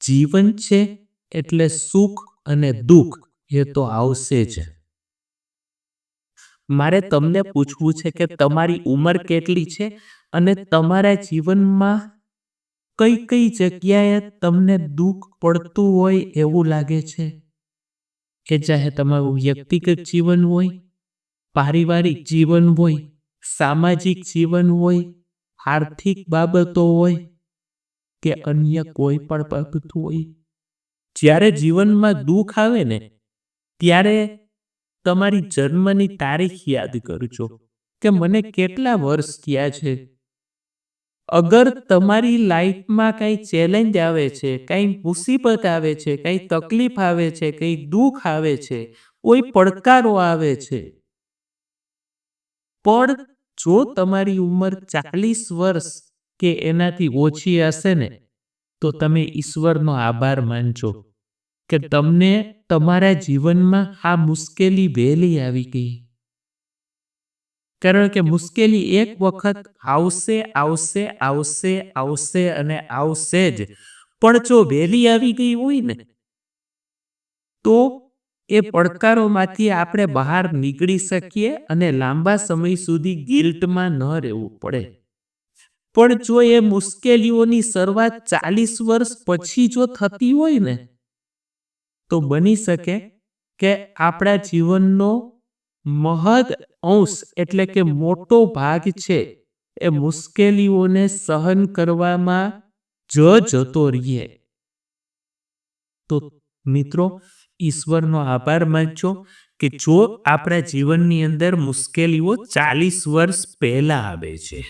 જીવન છે એટલે સુખ અને દુઃખ એ તો આવશે જ. મારે તમને પૂછવું છે કે તમારી ઉંમર કેટલી છે અને તમારા જીવનમાં કઈ કઈ જગ્યાએ તમને દુઃખ પડતું હોય એવું લાગે છે? કે ચાહે તમારું વ્યક્તિગત જીવન હોય, પારિવારિક જીવન હોય, સામાજિક જીવન હોય, આર્થિક બાબતો હોય કે અન્ય કોઈ પણ બાબત હોય. જ્યારે જીવનમાં દુઃખ આવે ને ત્યારે તમારી જન્મની તારીખ યાદ કરજો કે મને કેટલા વર્ષ થયા છે. અગર તમારી લાઈફમાં કંઈ ચેલેન્જ આવે છે, કંઈ મુસીબત આવે છે, કંઈ તકલીફ આવે છે, કંઈ દુઃખ આવે છે, કોઈ પડકારો આવે છે, પણ જો તમારી ઉંમર 40 વર્ષ કે એનાથી ઓછી હશે ને તો તમે ઈશ્વરનો આભાર માનજો કે તમને તમારા જીવનમાં આ મુશ્કેલી વહેલી આવી ગઈ. કારણ કે મુશ્કેલી એક વખત આવશે આવશે આવશે આવશે અને આવશે જ, પણ જો વહેલી આવી ગઈ હોય ને તો એ પડકારોમાંથી આપણે બહાર નીકળી શકીએ અને લાંબા સમય સુધી ગિલ્ટમાં ન રહેવું પડે. પણ જો એ મુશ્કેલીઓની શરૂઆત 40 વર્ષ પછી જો થતી હોય ને તો બની શકે કે આપણા જીવનનો મહદ અંશ એટલે કે મોટો ભાગ છે એ મુશ્કેલીઓને સહન કરવામાં જતો રહીએ. તો મિત્રો, ઈશ્વરનો આભાર માનજો કે જો આપણા જીવનની અંદર મુશ્કેલીઓ 40 વર્ષ પહેલા આવે છે.